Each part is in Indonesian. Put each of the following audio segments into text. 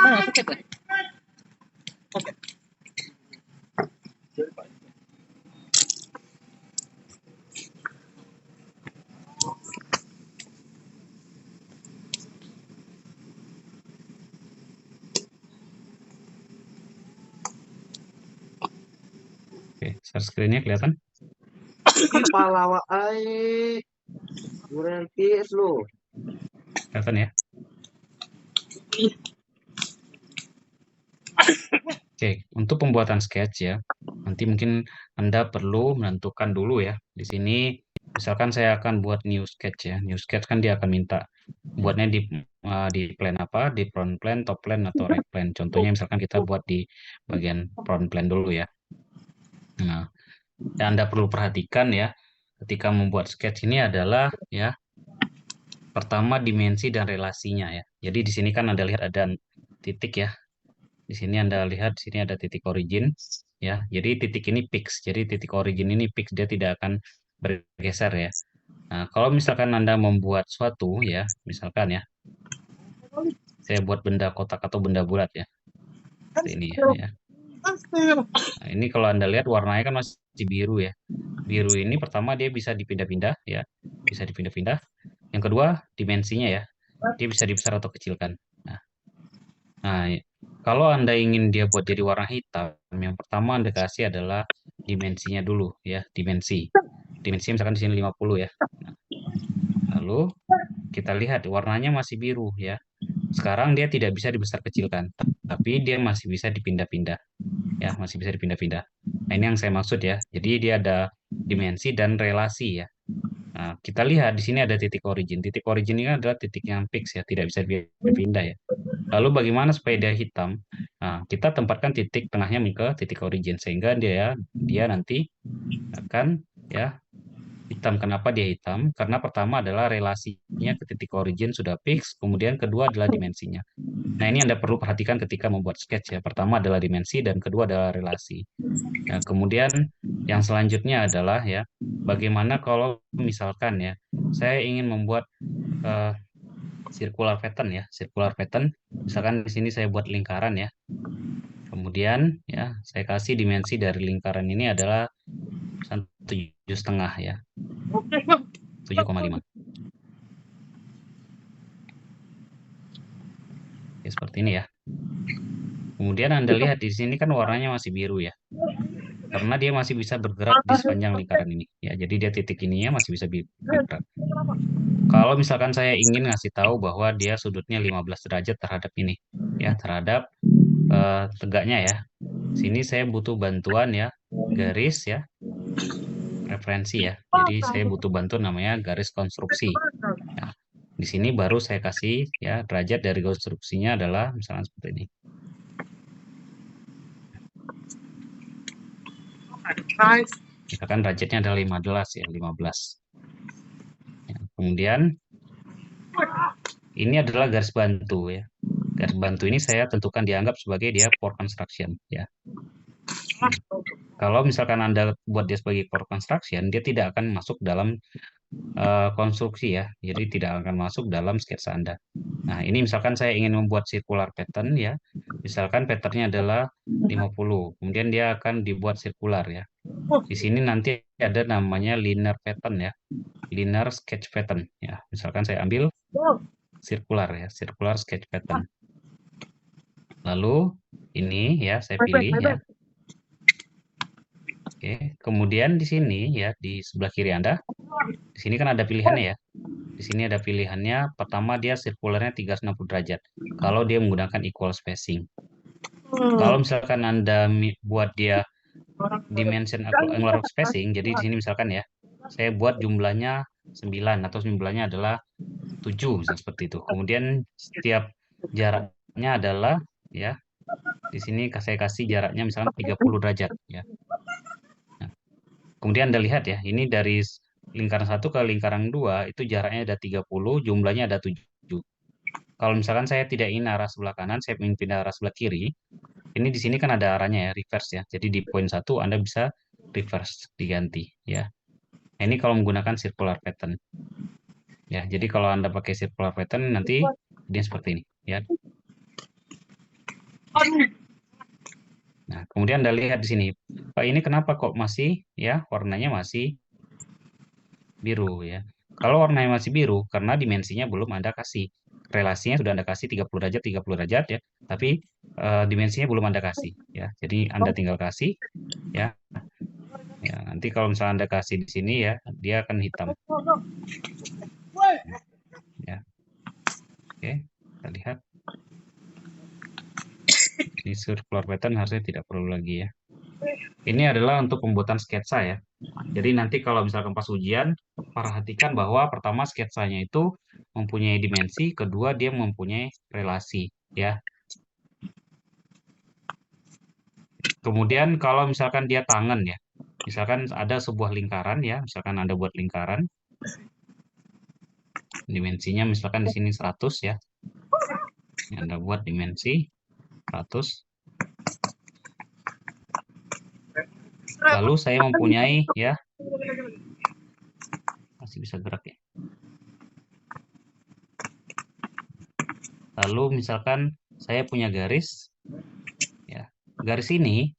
Oke, share screen-nya kelihatan? Kepala ai berhenti lu. Kelihatan ya? Oke, untuk pembuatan sketch ya, nanti mungkin Anda perlu menentukan dulu ya. Di sini, misalkan saya akan buat new sketch ya. New sketch kan dia akan minta buatnya di plan apa, di front plan, top plan, atau right plan. Contohnya misalkan kita buat di bagian front plan dulu ya. Nah, yang Anda perlu perhatikan ya, ketika membuat sketch ini adalah ya, pertama dimensi dan relasinya ya. Jadi di sini kan Anda lihat ada titik ya. Di sini Anda lihat di sini ada titik origin ya. Jadi titik ini fix. Jadi titik origin ini fix, dia tidak akan bergeser ya. Nah, kalau misalkan Anda membuat suatu ya, misalkan ya, saya buat benda kotak atau benda bulat ya. Seperti ini ya. Nah, ini kalau Anda lihat warnanya kan masih biru ya. Biru ini pertama dia bisa dipindah-pindah ya. Bisa dipindah-pindah. Yang kedua, dimensinya ya. Dia bisa dibesar atau kecilkan. Nah, Nah, kalau Anda ingin dia buat jadi warna hitam, yang pertama Anda kasih adalah dimensinya dulu ya, dimensi. Dimensi misalkan di sini 50 ya. Nah, lalu kita lihat warnanya masih biru ya. Sekarang dia tidak bisa dibesar kecilkan, tapi dia masih bisa dipindah-pindah. Ya, masih bisa dipindah-pindah. Nah, ini yang saya maksud ya. Jadi dia ada dimensi dan relasi ya. Nah, kita lihat di sini ada titik origin. Titik origin ini adalah titik yang fix ya, tidak bisa dipindah ya. Lalu bagaimana supaya dia hitam? Nah, kita tempatkan titik tengahnya ke titik origin sehingga dia nanti akan ya hitam. Kenapa dia hitam? Karena pertama adalah relasinya ke titik origin sudah fix, kemudian kedua adalah dimensinya. Nah, ini Anda perlu perhatikan ketika membuat sketch ya. Pertama adalah dimensi dan kedua adalah relasi. Nah, kemudian yang selanjutnya adalah ya, bagaimana kalau misalkan ya, saya ingin membuat eh, circular pattern ya, circular pattern. Misalkan di sini saya buat lingkaran ya. Kemudian ya, saya kasih dimensi dari lingkaran ini adalah 7,5 ya, 7,5. Ya, seperti ini ya. Kemudian Anda lihat di sini kan warnanya masih biru ya. Karena dia masih bisa bergerak di sepanjang lingkaran ini. Ya, jadi dia titik ininya masih bisa bergerak. Kalau misalkan saya ingin ngasih tahu bahwa dia sudutnya 15 derajat terhadap ini, ya, terhadap tegaknya ya. Sini saya butuh bantuan ya, garis ya, referensi ya. Jadi saya butuh bantuan namanya garis konstruksi. Nah, di sini baru saya kasih ya derajat dari konstruksinya adalah misalnya seperti ini. Misalkan derajatnya adalah 15 ya, 15. Ya, kemudian ini adalah garis bantu ya. Garis bantu ini saya tentukan dianggap sebagai dia for construction ya. Kalau misalkan Anda buat dia sebagai for construction, dia tidak akan masuk dalam konstruksi ya. Jadi tidak akan masuk dalam sketsa Anda. Nah, ini misalkan saya ingin membuat circular pattern ya. Misalkan patternnya adalah 50. Kemudian dia akan dibuat circular ya. Di sini nanti ada namanya linear pattern ya. Linear sketch pattern ya. Misalkan saya ambil circular ya, circular sketch pattern. Lalu ini ya saya pilih ya. Oke, kemudian di sini ya di sebelah kiri Anda, di sini kan ada pilihannya ya. Di sini ada pilihannya, pertama dia sirkularnya 360 derajat. Kalau dia menggunakan equal spacing. Kalau misalkan Anda buat dia dimension angular spacing, jadi di sini misalkan ya, saya buat jumlahnya 9 atau jumlahnya adalah 7 misalnya seperti itu. Kemudian setiap jaraknya adalah ya, di sini saya kasih jaraknya misalkan 30 derajat ya. Nah, kemudian Anda lihat ya, ini dari lingkaran 1 ke lingkaran 2 itu jaraknya ada 30, jumlahnya ada 7. Kalau misalkan saya tidak ingin arah sebelah kanan, saya ingin pindah arah sebelah kiri. Ini di sini kan ada arahnya ya, reverse ya. Jadi di poin 1 Anda bisa reverse diganti ya. Nah, ini kalau menggunakan circular pattern. Ya, jadi kalau Anda pakai circular pattern nanti dia seperti ini ya. Nah, kemudian Anda lihat di sini, Pak ini kenapa kok masih ya warnanya masih biru ya. Kalau warnanya masih biru karena dimensinya belum Anda kasih. Relasinya sudah Anda kasih 30 derajat ya, tapi dimensinya belum Anda kasih ya. Jadi Anda tinggal kasih ya. Ya, nanti kalau misalnya Anda kasih di sini ya, dia akan hitam ya. Oke, kita lihat. Ini circular pattern harusnya tidak perlu lagi ya. Ini adalah untuk pembuatan sketsa ya. Jadi nanti kalau misalkan pas ujian, perhatikan bahwa pertama sketsanya itu mempunyai dimensi, kedua dia mempunyai relasi ya. Kemudian kalau misalkan dia tangan ya, misalkan ada sebuah lingkaran ya, misalkan Anda buat lingkaran, dimensinya misalkan di sini 100 ya. Anda buat dimensi 100. Lalu saya mempunyai ya, masih bisa gerak ya. Lalu misalkan saya punya garis ya. Garis ini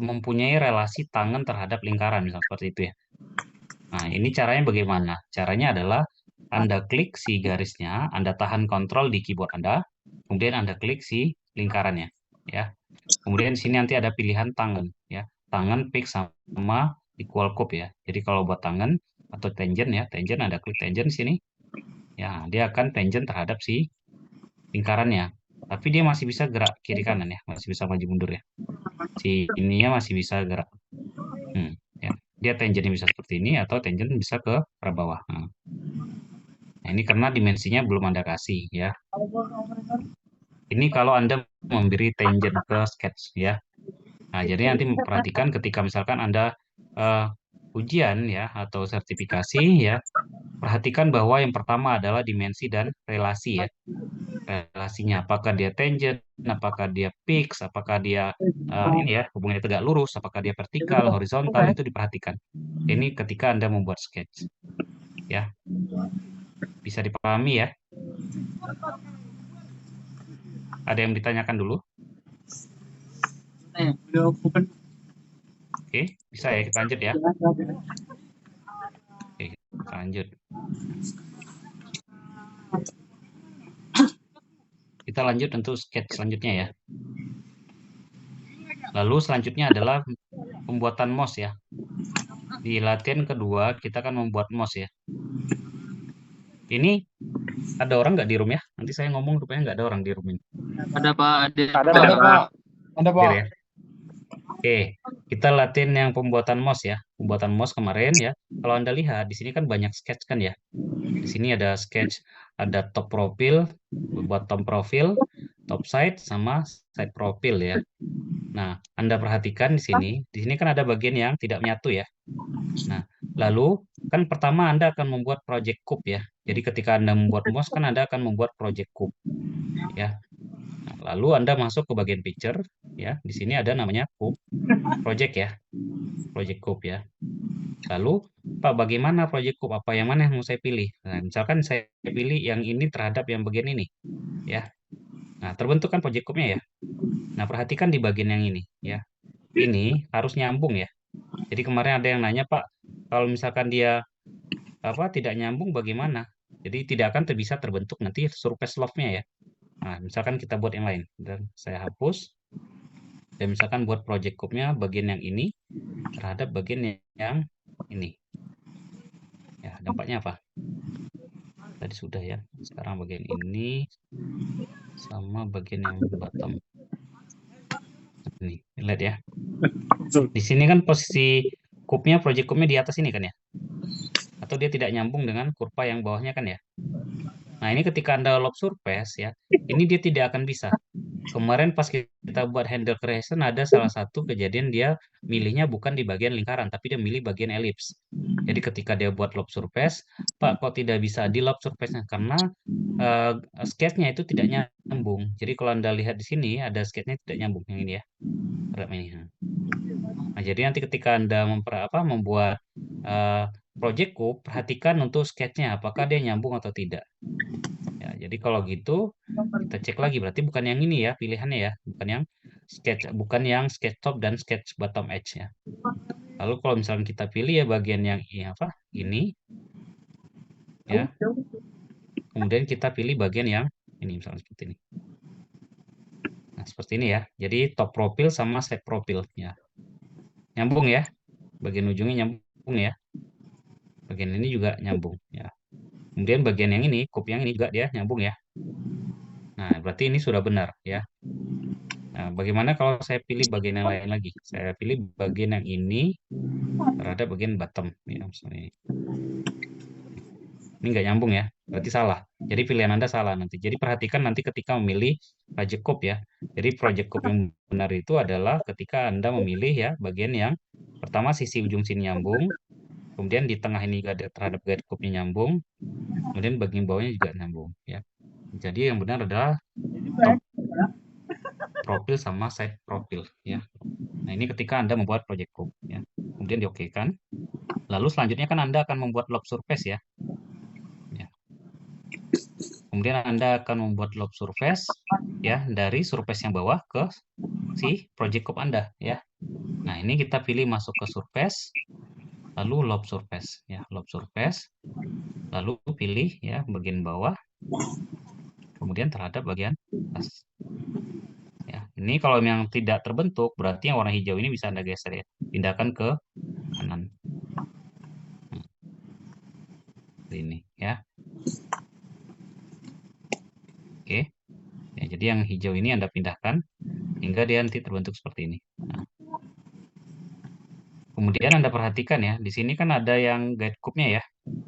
mempunyai relasi tangan terhadap lingkaran misalnya seperti itu ya. Nah, ini caranya bagaimana? Caranya adalah Anda klik si garisnya, Anda tahan kontrol di keyboard Anda, kemudian Anda klik si lingkarannya ya. Kemudian di sini nanti ada pilihan tangan ya. Tangan pick sama equal cup ya. Jadi kalau buat tangan atau tangent ya, tangent Anda klik tangent di sini. Ya, dia akan tangent terhadap si lingkarannya. Tapi dia masih bisa gerak kiri kanan ya, masih bisa maju mundur ya. Si ininya masih bisa gerak. Ya. Dia tangentnya bisa seperti ini atau tangent bisa ke arah bawah. Nah, ini karena dimensinya belum Anda kasih ya. Ini kalau Anda memberi tangent ke sketch ya. Nah, jadi nanti perhatikan ketika misalkan Anda ujian ya atau sertifikasi ya, perhatikan bahwa yang pertama adalah dimensi dan relasi ya. Relasinya apakah dia tangent, apakah dia fix, apakah dia ini ya hubungannya tegak lurus, apakah dia vertikal, horizontal itu diperhatikan. Ini ketika Anda membuat sketch ya. Bisa dipahami ya. Ada yang ditanyakan dulu? Oke, bisa ya kita lanjut ya. Oke, kita lanjut. Kita lanjut untuk sketch selanjutnya ya. Lalu selanjutnya adalah pembuatan mouse ya. Di latihan kedua kita akan membuat mouse ya. Ini ada orang nggak di room ya? Nanti saya ngomong rupanya nggak ada orang di room ini. Ada Pak, Ada, Pak. Pak. Ada Hadir Pak. ya. Oke, kita latihan yang pembuatan mouse ya. Pembuatan mouse kemarin ya. Kalau Anda lihat di sini kan banyak sketch kan ya. Di sini ada sketch, ada top profil, bottom profil, top side sama side profil ya. Nah, Anda perhatikan di sini kan ada bagian yang tidak menyatu ya. Nah, lalu kan pertama Anda akan membuat project cube ya. Jadi ketika Anda membuat mouse kan Anda akan membuat project cube ya. Nah, lalu Anda masuk ke bagian picture ya. Di sini ada namanya cube project ya. Project cube ya. Lalu Pak, bagaimana project cube? Apa yang mana yang mau saya pilih? Nah, misalkan saya pilih yang ini terhadap yang bagian ini ya. Nah, terbentuk kan project cube-nya ya. Nah, perhatikan di bagian yang ini ya. Ini harus nyambung ya. Jadi kemarin ada yang nanya, Pak, kalau misalkan dia tidak nyambung bagaimana? Jadi tidak akan bisa terbentuk nanti surface love-nya ya. Nah, misalkan kita buat yang lain dan saya hapus dan misalkan buat project cube-nya bagian yang ini terhadap bagian yang ini. Ya, dampaknya apa? Tadi sudah ya. Sekarang bagian ini sama bagian yang bottom. Ini, lihat ya. Di sini kan posisi cube-nya, project cube-nya di atas ini kan ya. Atau dia tidak nyambung dengan kurva yang bawahnya kan ya. Nah, ini ketika Anda loop surface ya, ini dia tidak akan bisa. Kemarin pas kita buat handle creation ada salah satu kejadian dia milihnya bukan di bagian lingkaran, tapi dia milih bagian elips. Jadi ketika dia buat loop surface, Pak kok tidak bisa di loop surface-nya? Karena sketch-nya itu tidak nyambung. Jadi kalau Anda lihat di sini ada sketch-nya tidak nyambung yang ini ya. Nah, jadi nanti ketika Anda membuat project cube, perhatikan untuk sketch-nya apakah dia nyambung atau tidak. Ya, jadi kalau gitu kita cek lagi berarti bukan yang ini ya pilihannya ya, bukan yang sketch top dan sketch bottom edge ya. Lalu kalau misalnya kita pilih ya bagian yang ini ya, kemudian kita pilih bagian yang ini misalnya seperti ini. Nah, seperti ini ya. Jadi top profil sama side profil ya. Nyambung ya. Bagian ujungnya nyambung ya. Bagian ini juga nyambung ya. Kemudian bagian yang ini, kup yang ini juga dia nyambung ya. Nah, berarti ini sudah benar ya. Nah, bagaimana kalau saya pilih bagian yang lain lagi? Saya pilih bagian yang ini terhadap bagian bottom ya, misalnya ini. Ini nggak nyambung ya, berarti salah. Jadi pilihan Anda salah nanti. Jadi perhatikan nanti ketika memilih project code ya. Jadi project code yang benar itu adalah ketika Anda memilih ya bagian yang pertama sisi ujung sini nyambung, kemudian di tengah ini terhadap guide code-nya nyambung, kemudian bagian bawahnya juga nyambung ya. Jadi yang benar adalah top profil sama side profil ya. Nah, ini ketika Anda membuat project code ya. Kemudian diokekan. Lalu selanjutnya kan Anda akan membuat lob surface ya. Ya. Kemudian Anda akan membuat lob surface ya dari surface yang bawah ke si project code Anda ya. Nah, ini kita pilih masuk ke surface, lalu lob surface ya, lob surface, lalu pilih ya bagian bawah, kemudian terhadap bagian atas. Ya, ini kalau yang tidak terbentuk berarti yang warna hijau ini bisa Anda geser ya, pindahkan ke kanan. Ini ya. Oke. Ya, jadi yang hijau ini Anda pindahkan hingga dia nanti terbentuk seperti ini. Nah, kemudian Anda perhatikan ya, di sini kan ada yang guide cube-nya ya.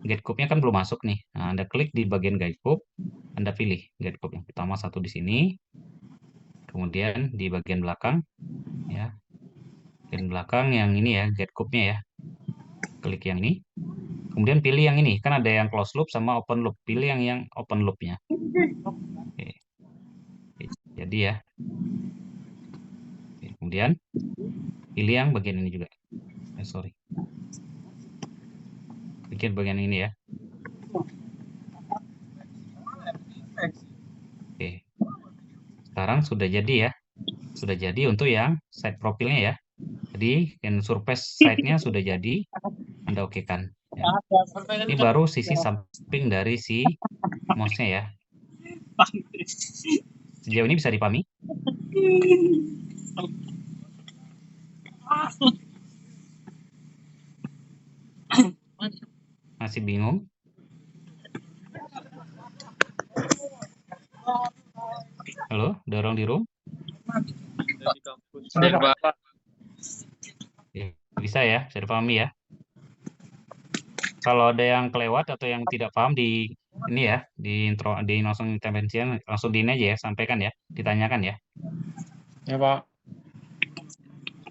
Guide cube-nya kan belum masuk nih. Nah, Anda klik di bagian guide cube, Anda pilih guide cube yang pertama satu di sini, kemudian di bagian belakang ya. Bagian belakang yang ini ya, guide cube-nya ya. Klik yang ini. Kemudian pilih yang ini, kan ada yang close loop sama open loop. Pilih yang open loop-nya. Oke. Jadi ya. Oke. Kemudian pilih yang bagian ini juga. Sorry. Bikin bagian ini ya. Oke. Sekarang sudah jadi ya. Sudah jadi untuk yang side profilnya ya. Jadi yang surface side-nya sudah jadi. Anda okekan. Ya. Ini baru sisi samping dari si mouse-nya ya. Sejauh ini bisa dipahami? Masih bingung? Halo, dorong di room? Ya, bisa ya, bisa dipahami ya. Kalau ada yang kelewat atau yang tidak paham di ini ya, di intro, di langsung intervensi langsung di ini aja ya, sampaikan ya, ditanyakan ya. Ya, Pak.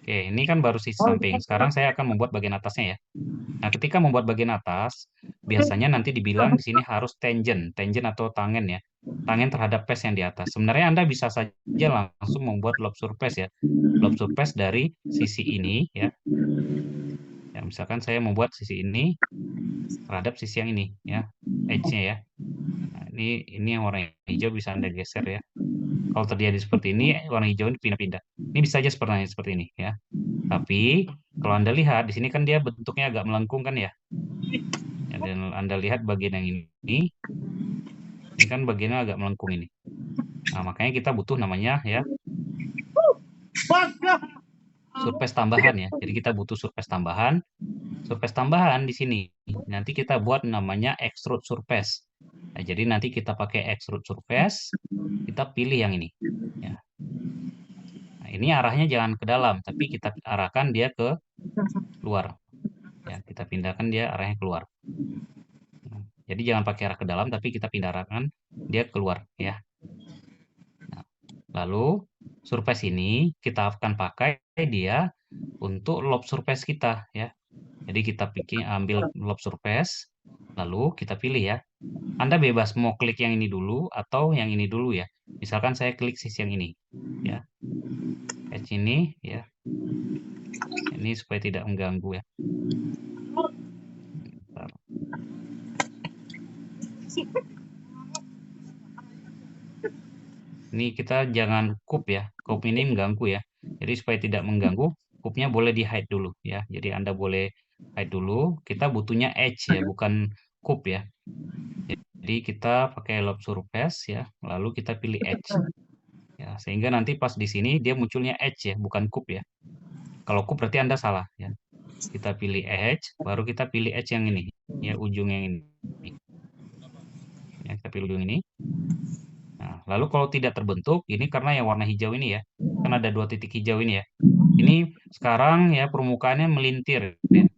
Oke, ini kan baru sisi samping. Sekarang saya akan membuat bagian atasnya ya. Nah, ketika membuat bagian atas, biasanya nanti dibilang di sini harus tangent atau tangen ya. Tangen terhadap face yang di atas. Sebenarnya Anda bisa saja langsung membuat lob surface ya. Lob surface dari sisi ini ya. Ya, misalkan saya membuat sisi ini terhadap sisi yang ini ya, edge-nya ya. Nah, ini yang warna hijau bisa Anda geser ya. Kalau terjadi seperti ini, warna hijau ini pindah-pindah. Ini bisa aja seperti ini ya. Tapi kalau Anda lihat di sini kan dia bentuknya agak melengkung kan ya. Dan Anda lihat bagian yang ini kan bagiannya agak melengkung ini. Nah, makanya kita butuh namanya ya surface tambahan ya. Jadi kita butuh surface tambahan. Surface tambahan di sini. Nanti kita buat namanya extrude surface. Nah, jadi nanti kita pakai extrude surface, kita pilih yang ini. Ya. Nah, ini arahnya jangan ke dalam, tapi kita arahkan dia ke luar. Ya, kita pindahkan dia arahnya keluar. Nah, jadi jangan pakai arah ke dalam, tapi kita pindahkan dia keluar ya. Nah, lalu surface ini kita akan pakai dia untuk lob surface kita ya. Jadi kita ambil lob surface, lalu kita pilih ya. Anda bebas mau klik yang ini dulu atau yang ini dulu ya. Misalkan saya klik sisi yang ini ya. Edge ini ya. Ini supaya tidak mengganggu ya. Bentar. Ini kita jangan kup ya. Kup ini mengganggu ya. Jadi supaya tidak mengganggu, kupnya boleh di hide dulu ya. Jadi Anda boleh hide dulu. Kita butuhnya edge ya, bukan kup ya. Jadi kita pakai lob surface ya, lalu kita pilih edge. Ya, sehingga nanti pas di sini dia munculnya edge ya, bukan kup ya. Kalau kup berarti Anda salah ya. Kita pilih edge, baru kita pilih edge yang ini ya, ujung yang ini. Ya, kita pilih ujung ini. Nah, lalu kalau tidak terbentuk, ini karena yang warna hijau ini ya, kan ada 2 titik hijau ini ya. Ini sekarang ya permukaannya melintir ya.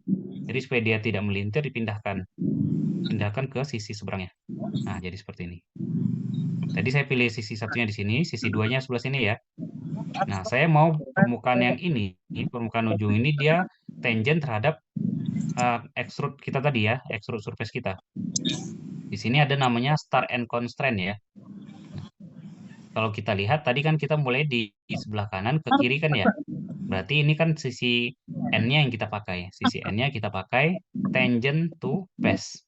Jadi supaya dia tidak melintir dipindahkan. Pindahkan ke sisi seberangnya. Nah, jadi seperti ini. Tadi saya pilih sisi satunya di sini, sisi duanya sebelah sini ya. Nah, saya mau permukaan yang ini, permukaan ujung ini dia tangent terhadap extrude kita tadi ya, extrude surface kita. Di sini ada namanya start and constraint ya. Kalau kita lihat tadi kan kita mulai di sebelah kanan ke kiri kan ya. Berarti ini kan sisi N-nya yang kita pakai. Sisi N-nya kita pakai tangent to face.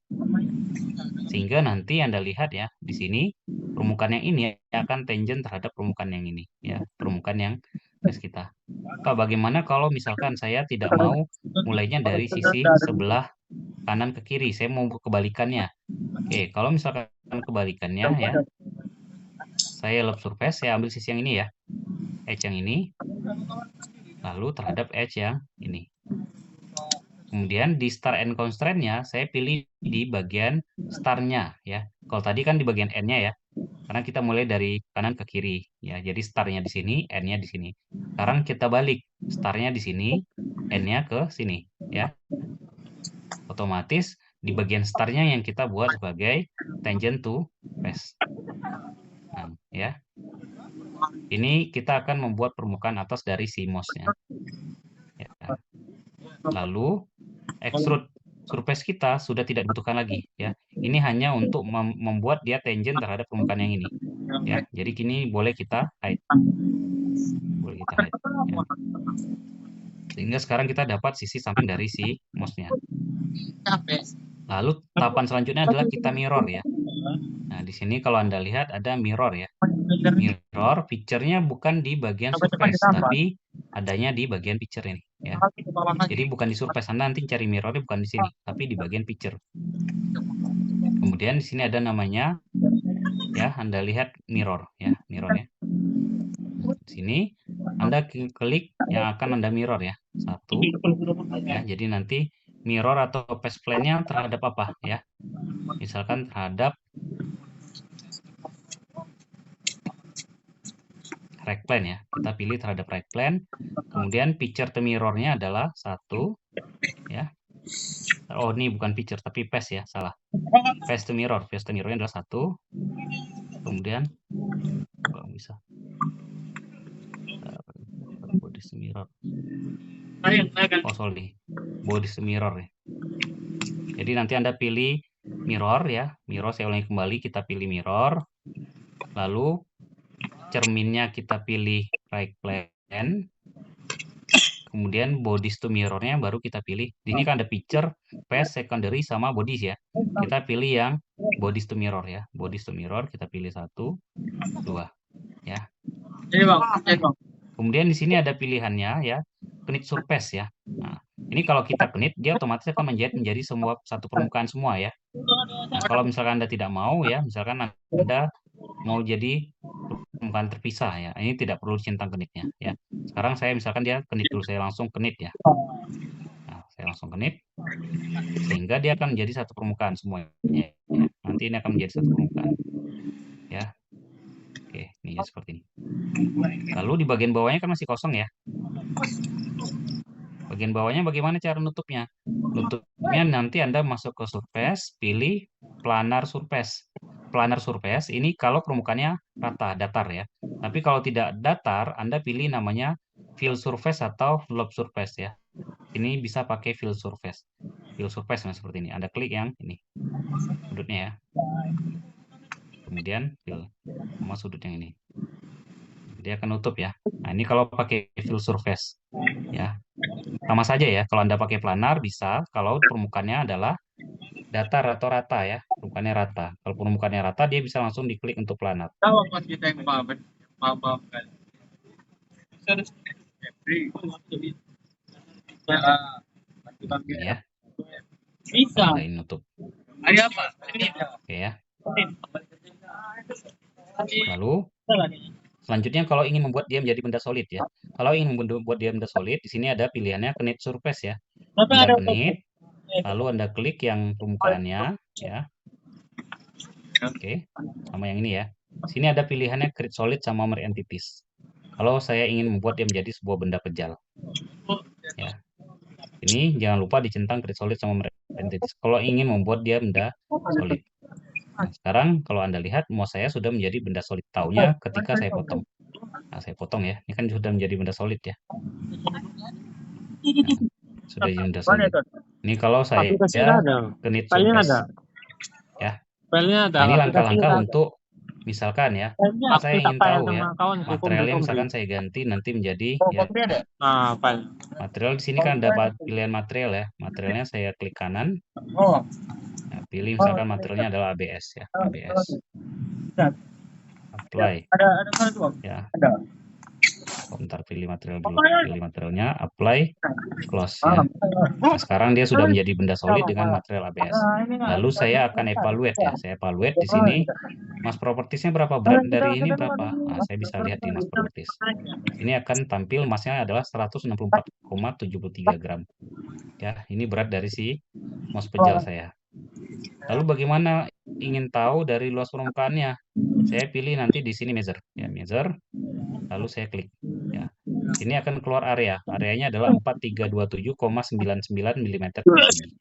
Sehingga nanti Anda lihat ya, di sini permukaan yang ini akan tangent terhadap permukaan yang ini ya, permukaan yang face kita. Pak, bagaimana kalau misalkan saya tidak mau mulainya dari sisi sebelah kanan ke kiri, saya mau kebalikannya. Oke, kalau misalkan kebalikannya ya, saya lob surface, saya ambil sisi yang ini ya, edge yang ini, lalu terhadap edge yang ini. Kemudian di start and constraint-nya, saya pilih di bagian start-nya ya. Kalau tadi kan di bagian N-nya ya, karena kita mulai dari kanan ke kiri ya. Jadi start-nya di sini, N-nya di sini. Sekarang kita balik, start-nya di sini, N-nya ke sini ya. Otomatis di bagian start-nya yang kita buat sebagai tangent to face. Nah, ya. Ini kita akan membuat permukaan atas dari si mouse-nya. Ya. Lalu extrude surface kita sudah tidak dibutuhkan lagi ya. Ini hanya untuk membuat dia tangent terhadap permukaan yang ini. Ya, jadi kini boleh kita hide. Boleh kita hide ya. Sehingga sekarang kita dapat sisi samping dari si mouse-nya. Lalu tahapan selanjutnya adalah kita mirror ya. Nah, di sini kalau Anda lihat ada mirror ya. Mirror picture-nya bukan di bagian surface, tapi adanya di bagian picture ini ya. Jadi bukan di surface, Anda nanti cari mirrornya bukan di sini, tapi di bagian picture. Kemudian di sini ada namanya ya, Anda lihat mirror ya, mirror ya. Di sini Anda klik yang akan Anda mirror ya. Satu ya, jadi nanti mirror atau face plane-nya terhadap apa ya? Misalkan terhadap right plane ya. Kita pilih terhadap right plane. Kemudian picture to mirror-nya adalah satu ya. Oh, ini bukan picture tapi face ya, salah. Face to mirror, face to mirror-nya adalah satu. Kemudian bisa body to mirror. Oh, sorry. Body to mirror ya. Jadi nanti Anda pilih mirror ya. Mirror, saya ulangi kembali, kita pilih mirror. Lalu cerminnya kita pilih right plane. Kemudian bodies to mirror-nya baru kita pilih. Di sini kan ada picture, face, secondary, sama bodies ya. Kita pilih yang bodies to mirror ya. Bodies to mirror, kita pilih 1, 2 ya. Kemudian di sini ada pilihannya ya, knit surface ya. Nah, ini kalau kita knit, dia otomatis akan menjadi semua satu permukaan semua ya. Nah, kalau misalkan Anda tidak mau ya, misalkan Anda mau jadi permukaan terpisah ya, ini tidak perlu centang knitnya ya. Sekarang saya misalkan dia knit dulu, saya langsung knit ya. Nah, saya langsung knit, sehingga dia akan menjadi satu permukaan semuanya. Ya. Nanti ini akan menjadi satu permukaan ya. Oke, ini ya seperti ini. Lalu di bagian bawahnya kan masih kosong ya. Bagian bawahnya bagaimana cara nutupnya? Nutupnya nanti Anda masuk ke surface, pilih planar surface. Planar surface ini kalau permukaannya rata, datar ya. Tapi kalau tidak datar, Anda pilih namanya fill surface atau lob surface ya. Ini bisa pakai fill surface. Fill surface nah seperti ini. Anda klik yang ini. Sudutnya ya. Kemudian fill sama sudut yang ini. Dia akan nutup ya. Nah, ini kalau pakai fill surface ya. Sama saja ya, kalau Anda pakai planar bisa kalau permukaannya adalah datar atau rata ya. permukaannya rata. Kalau permukaannya rata, dia bisa langsung diklik untuk planar. Kalau pas kita yang paham kan. Ini ya. Bisa. Ada ini nutup. Ada apa? Oke ya. Lalu selanjutnya kalau ingin membuat dia menjadi benda solid ya. Kalau ingin membuat dia benda solid, di sini ada pilihannya knit surface ya. Anda knit, lalu Anda klik yang permukaannya ya. Oke, sama yang ini ya. Sini ada pilihannya create solid sama mere entities. Kalau saya ingin membuat dia menjadi sebuah benda pejal. Ya. Ini jangan lupa dicentang create solid sama mere entities. Kalau ingin membuat dia benda solid. Nah, sekarang kalau Anda lihat mouse saya sudah menjadi benda solid. Taunya ketika saya potong. Nah, saya potong ya. Ini kan sudah menjadi benda solid ya. Nah, sudah jadi benda solid. Ini kalau saya knit surface. Ya. Nah, ini langkah-langkah untuk misalkan ya, saya ingin tahu ya, materialnya misalkan saya ganti nanti menjadi ya. Material di sini kan ada pilihan material ya. Materialnya saya klik kanan. Nah, pilih misalkan materialnya adalah ABS ya, ABS. Apply. Ya. Bentar, pilih material dulu. Pilih materialnya, apply, close ya. Nah, sekarang dia sudah menjadi benda solid dengan material ABS. Lalu saya akan evaluate ya. Saya evaluate di sini. Mass propertiesnya berapa? Berat dari ini berapa? Nah, saya bisa lihat di mass properties. Ini akan tampil massnya adalah 164,73 gram. Ya, ini berat dari si mouse pejal saya. Lalu bagaimana ingin tahu dari luas permukaannya? Saya pilih nanti di sini measure. Ya, measure. Lalu saya klik. Ya. Ini akan keluar area. Areanya adalah 4327,99 mm persegi.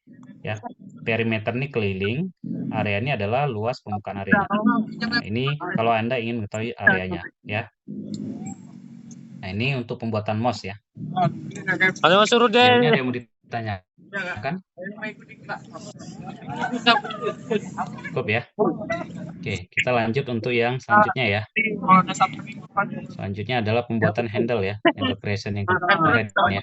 Ya. Perimeter ini keliling. Area ini adalah luas permukaan areanya. Nah, ini kalau Anda ingin mengetahui areanya. Ya. Nah, ini untuk pembuatan mouse ya. Ada Mas Rude. Ini ada yang mau ditanyakan? Cukup ya. Oke, kita lanjut untuk yang selanjutnya ya. Selanjutnya adalah pembuatan handle ya, handle creation yang keren ya.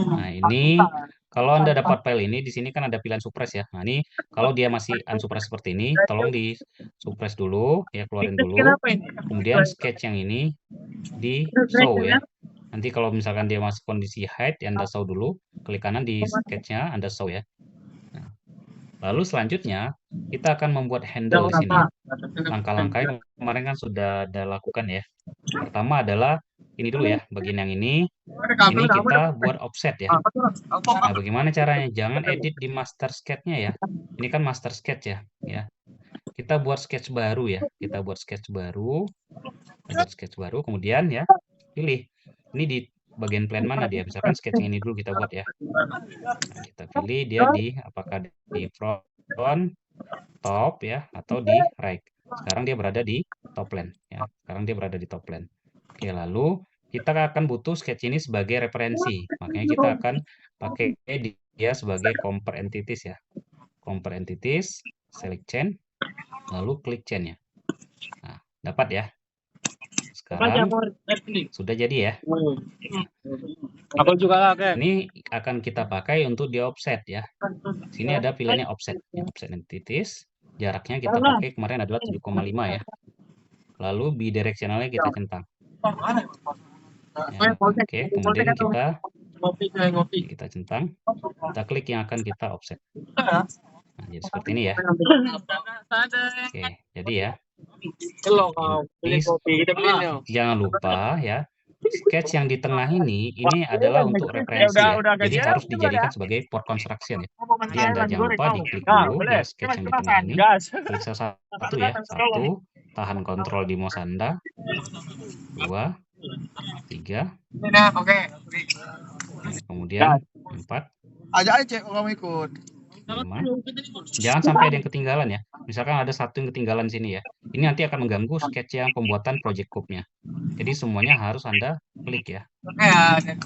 Nah, ini kalau Anda dapat file ini, di sini kan ada pilihan suppress ya. Nah, ini kalau dia masih unsuppress seperti ini, tolong di suppress dulu, ya keluarin dulu. Kemudian sketch yang ini di show ya. Nanti kalau misalkan dia masih kondisi hide, Anda show dulu. Klik kanan di sketchnya, Anda show ya. Nah, lalu selanjutnya kita akan membuat handle di sini. Langkah-langkahnya kemarin kan sudah ada lakukan ya. Pertama adalah ini dulu ya, bagian yang ini kita buat offset ya. Nah, bagaimana caranya? Jangan edit di master sketch-nya ya. Ini kan master sketch ya. Kita buat sketch baru ya. Kita buat sketch baru. Kemudian ya, pilih. Ini di bagian plan mana dia? Misalkan sketch yang ini dulu kita buat ya. Nah, kita pilih dia di apakah di front, top ya, atau di right. Sekarang dia berada di top plan ya. Sekarang dia berada di top plan. Oke, lalu kita akan butuh sketch ini sebagai referensi. Makanya kita akan pakai dia sebagai compare entities ya. Compare entities, select chain, lalu klik chain-nya. Nah, dapat ya. Sekarang sudah jadi ya. Ini akan kita pakai untuk di offset ya. Sini ada pilihannya offset. Ya, offset entities. Jaraknya kita pakai kemarin adalah 7,5 ya. Lalu bidirectionalnya kita centang. Ya, oke, kemudian kita centang. Kita klik yang akan kita offset. Nah, jadi seperti ini ya. Oke, jadi ya. Jangan lupa ya. Sketch yang di tengah ini adalah untuk referensi ya. Jadi harus dijadikan sebagai for construction ya. Jadi Anda jangan lupa diklik dulu ya sketch yang di tengah ini. Klik satu ya. 1, tahan kontrol di mouse Anda. 2, 3. Kemudian 4. Aja aja kamu ikut. 5. Jangan sampai ada yang ketinggalan ya. Misalkan ada satu yang ketinggalan sini ya. Ini nanti akan mengganggu sketch yang pembuatan project cube-nya. Jadi semuanya harus Anda klik ya.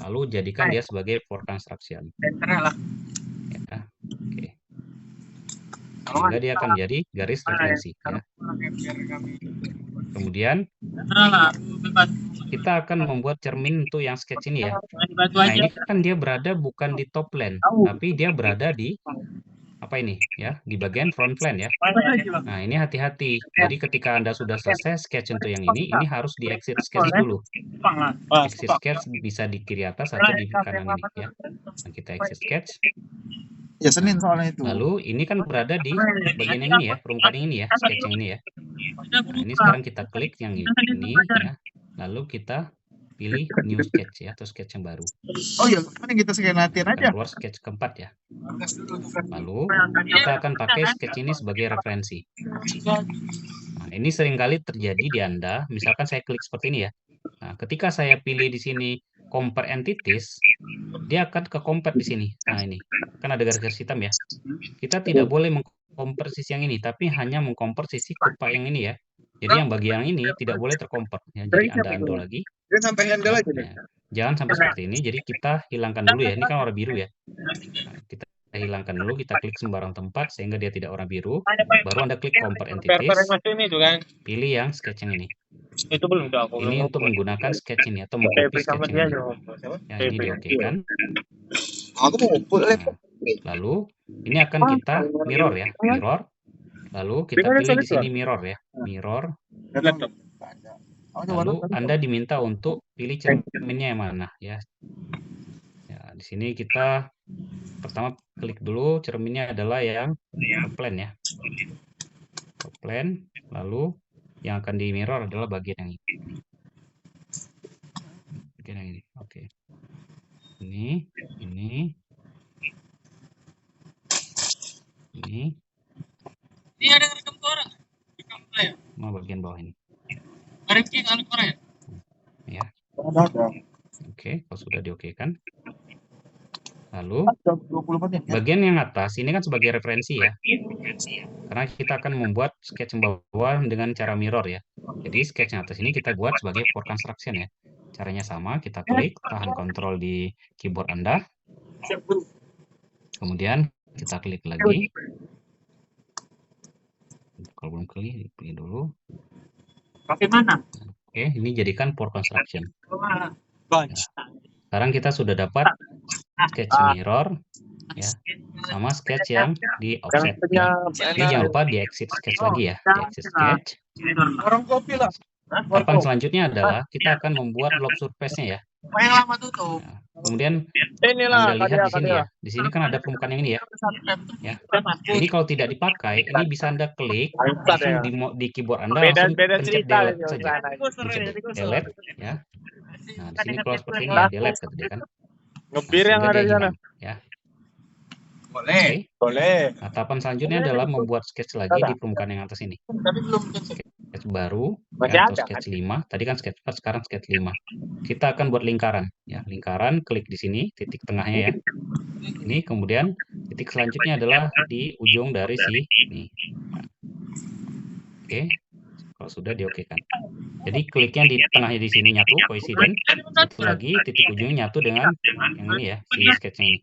Lalu jadikan dia sebagai for construction. Ya. Oke. Sehingga dia akan menjadi garis referensi ya. Kemudian kita akan membuat cermin untuk yang sketch ini ya. Nah, ini kan dia berada bukan di top plan, tapi dia berada di apa ini ya, di bagian front plan ya. Nah, ini hati-hati. Jadi ketika Anda sudah selesai sketch untuk yang ini harus di exit sketch dulu. Exit sketch bisa di kiri atas atau di kanan ini ya. Nah, kita exit sketch. Ya Senin soalnya itu. Lalu ini kan berada di bagian yang ini ya, permukaan yang ini ya, sketch yang ini ya. Nah, ini sekarang kita klik yang ini ya. Lalu kita pilih new sketch ya, atau sketch yang baru. Oh iya, mending kita sekalian latihan Akan aja. keluar sketch keempat ya. Lalu kita akan pakai sketch ini sebagai referensi. Nah, ini seringkali terjadi di Anda, misalkan saya klik seperti ini ya. Nah, ketika saya pilih di sini compare entities, dia akan ke compare di sini. Nah, ini kan ada garis hitam ya. Kita tidak boleh mengcompare sisi yang ini, tapi hanya mengcompare sisi kurva yang ini ya. Jadi yang bagi yang ini tidak boleh tercompare ya. Jadi Anda undo lagi. Dia sampai handle aja deh. Ya. Jangan sampai seperti ini. Jadi kita hilangkan dulu ya. Ini kan warna biru ya. Nah, kita hilangkan dulu. Kita klik sembarang tempat sehingga dia tidak warna biru. Baru Anda klik compare entities. Pilih yang sketch yang ini. Itu belum tuh aku. Ini untuk menggunakan sketch ini atau mengcopy sketch yang ini. Ya, ini diokekan. Aku mau ngumpul Nah, lalu ini akan kita mirror ya. Mirror. Lalu kita pilih di sini mirror ya. Mirror. Lalu Anda diminta untuk pilih cerminnya yang mana ya. Ya, di sini kita pertama klik dulu cerminnya adalah yang plan ya. Plan, lalu yang akan di mirror adalah bagian yang ini. Bagian yang ini. Oke. Ini. Ini ada rekam suara. Rekam play. Mau bagian bawah ini. Ranking anak Korea. Ya. Oke, kalau sudah diokekan. Lalu bagian yang atas ini kan sebagai referensi ya. Karena kita akan membuat sketch yang bawah dengan cara mirror ya. Jadi sketch yang atas ini kita buat sebagai for construction ya. Caranya sama, kita klik, tahan kontrol di keyboard Anda. Kemudian kita klik lagi. Kalau belum klik, pilih dulu. Pakai mana? Oke, ini jadikan for construction. Bunch. Sekarang kita sudah dapat sketch mirror ya, sama sketch yang di offset ya. Ini jangan lupa di exit sketch lagi ya, di exit sketch. Orang kopi lah. Tahapan selanjutnya adalah kita akan membuat loop surface-nya ya. Yang lama tutup. Nah, kemudian Inilah Anda lihat di sini ya. Di sini kan ada permukaan yang ini ya. Ya. Ini kalau tidak dipakai, ini bisa Anda klik langsung di keyboard Anda langsung pencet delete saja. Pencet delete ya. Nah, di sini kalau seperti ini ya, delete kata dia kan. Ngebir yang Sehingga ada dia di sana. hilang, ya. Boleh. Oke. Boleh. Nah, tahapan selanjutnya adalah membuat sketch lagi di permukaan yang atas ini. Tapi belum Sketch baru Masih ya, atau ada, sketch 5. Tadi kan sketch 4, sekarang sketch 5. Kita akan buat lingkaran ya. Lingkaran, klik di sini, titik tengahnya ya. Ini kemudian titik selanjutnya adalah di ujung dari si ini. Nah. Oke. Kalau sudah diokekan. Jadi kliknya di tengahnya di sini nyatu, coincident. Satu lagi titik ujungnya nyatu dengan yang ini ya, si sketchnya ini.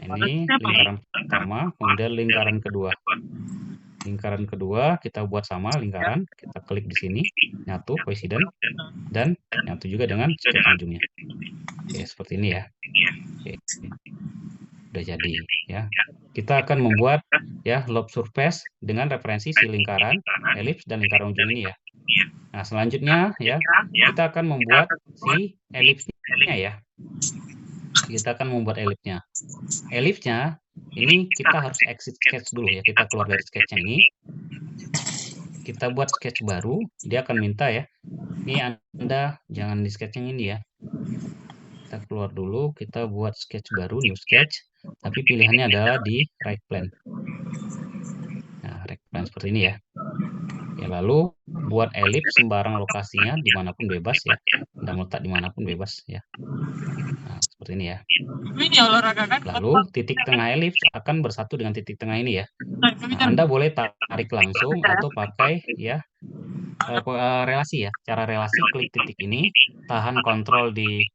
Nah, ini lingkaran pertama, kemudian lingkaran kedua. Lingkaran kedua kita buat sama lingkaran, kita klik di sini, nyatu, coincident, dan nyatu juga dengan sketch ujungnya. Oke, seperti ini ya. Oke. Udah jadi ya. Kita akan membuat ya loop surface dengan referensi si lingkaran, elips, dan lingkaran ujung ini ya. Nah, selanjutnya ya, kita akan membuat si elipsnya ya. Kita akan membuat elipsnya. Elipsnya ini kita harus exit sketch dulu ya. Kita keluar dari sketch yang ini. Kita buat sketch baru. Dia akan minta ya. Ini Anda jangan di sketch yang ini ya. Kita keluar dulu. Kita buat sketch baru, new sketch. Tapi pilihannya adalah di right plane. Nah, right plane seperti ini ya. Ya, lalu buat elips sembarang lokasinya dimanapun bebas ya. Anda meletak dimanapun bebas ya. Nah, seperti ini ya. Ini olahraga kan? Lalu titik tengah elips akan bersatu dengan titik tengah ini ya. Nah, Anda boleh tarik langsung atau pakai ya relasi ya. Cara relasi, klik titik ini, tahan kontrol di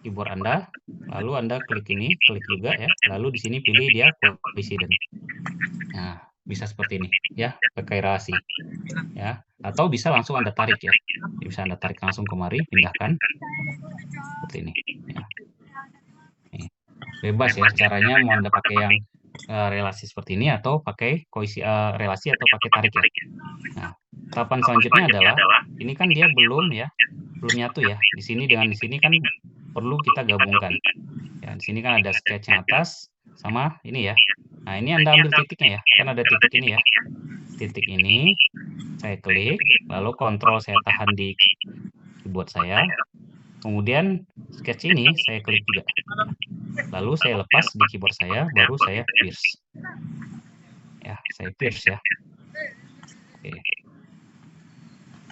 keyboard Anda, lalu Anda klik ini, klik juga ya. Lalu di sini pilih dia coincident. Nah, bisa seperti ini ya, pakai relasi ya. Atau bisa langsung Anda tarik ya. Bisa Anda tarik langsung kemari, pindahkan seperti ini ya. Nih, bebas ya caranya, mau Anda pakai yang relasi seperti ini atau pakai relasi atau pakai tarik ya. Nah, tahapan selanjutnya adalah ini kan dia belum nyatu ya. Di sini dengan di sini kan perlu kita gabungkan. Ya, di sini kan ada sketch yang atas sama ini ya. Nah, ini Anda ambil titiknya ya. Kan ada titik ini ya. Titik ini saya klik, lalu kontrol saya tahan di keyboard saya. Kemudian sketch ini saya klik juga. Lalu saya lepas di keyboard saya, baru saya pierce. Ya, saya pierce ya. Oke.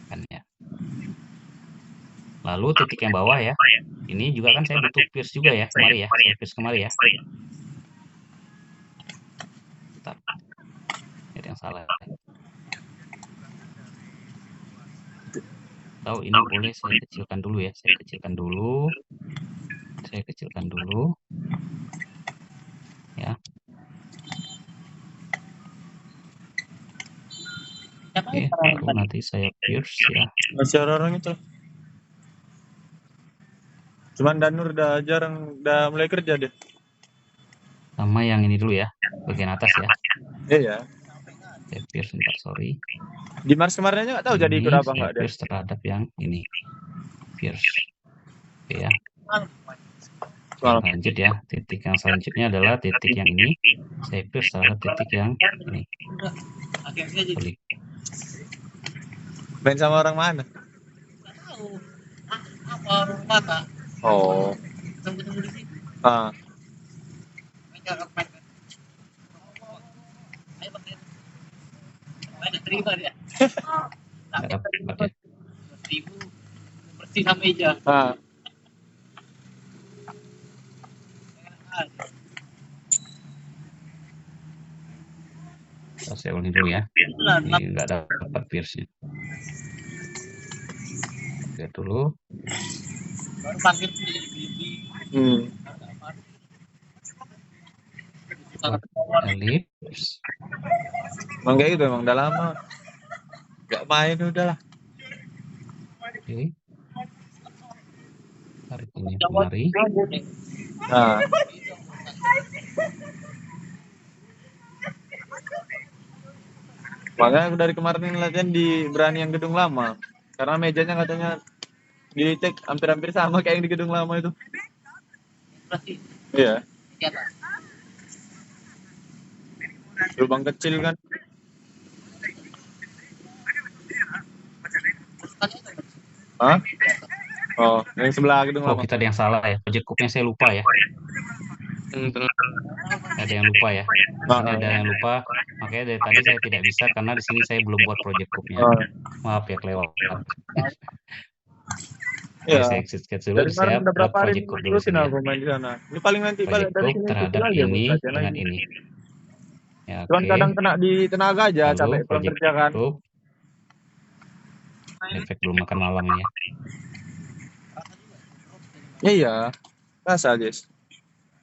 Kan ya. Lalu titik yang bawah ya. Ini juga kan saya butuh pierce juga ya, kemari ya. Saya pierce kemari ya. Bentar. Ada yang salah. Tahu ini boleh saya kecilkan dulu ya. Saya kecilkan dulu. Ya. Oke, baru nanti saya pierce ya. Masih orang itu. Cuman Danur udah mulai kerja deh. Sama yang ini dulu ya, bagian atas ya. Iya. Saya pierce bentar, sorry. Di Mars kemarin aja nggak tahu jadi ikut apa nggak deh. Pierce terhadap yang ini. Pierce. Oke ya. Lanjut ya. Titik yang selanjutnya adalah titik yang ini. Saya pierce terhadap titik yang ini. Klik. Main sama orang mana? Apa orang mana? Oh. Ketemu di sini. Banyak terima dia. Nggak dapat ya. 1.000 bersih sama meja. Saya ulangi dulu ya. Ini nggak dapat pierce-nya. Oke dulu. Baru panggil jadi beli. Ellipse. Emang kayak gitu, emang udah lama nggak main udahlah. Oke. Tarik ini kemari. Makanya aku dari kemarin latihan di Berani yang gedung lama, karena mejanya katanya di take hampir-hampir sama kayak yang di gedung lama itu. Iya. Lubang kecil kan. Oh, yang sebelah gedung lama. Kita ada yang salah ya. Project Cube-nya saya lupa ya. Ada yang lupa ya. Ini ada yang lupa. Makanya dari tadi saya tidak bisa karena di sini saya belum buat Project Cube-nya. Maaf ya kelewat. Ya. Saya exit sketch dulu. Saya buat Project Cube dulu sini ya. Main di sana. Ini paling nanti Project Cube terhadap ini dengan ini. Ya, cuman kadang kena di tenaga aja. Lalu capek pulang kerja kan. Efek belum makan malam ya. Iya. Rasa guys.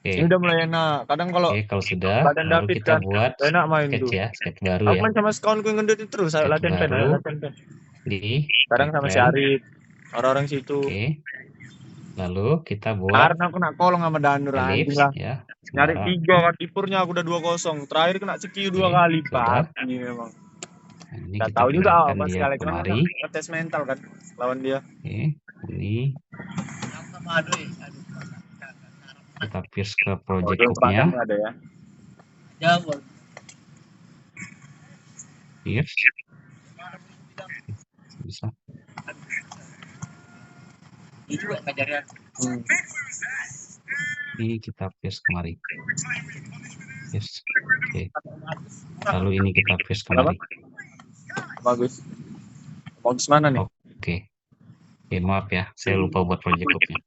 Ini udah mulai enak. Kadang kalau sudah, badan lalu kita kan, buat enak main sketch tuh. ya, sketch baru Aku ya. main sama kawanku yang gendut itu terus, saya latihan pen. Kadang sama si Arif, orang-orang situ. Lalu kita buat. Karena aku nak kolong sama Danur lah. Ya. Nyari 3 kan tipurnya aku udah 2-0. Terakhir kena ceki 2 kali Pak. Ini memang. Ini Kita kita tahu juga apa dia sekali kemari. Kita tes mental kan lawan dia. Ini. Kita pierce ke Project Cube-nya. Ada ya. Jawab. Pierce. Bisa. Itu ngajarnya. Ini kita pierce kemari. Pierce. Oke. Lalu ini kita pierce kemari. Bagus. Bagus mana nih? Oke. Maaf ya, saya lupa buat Project Cube-nya.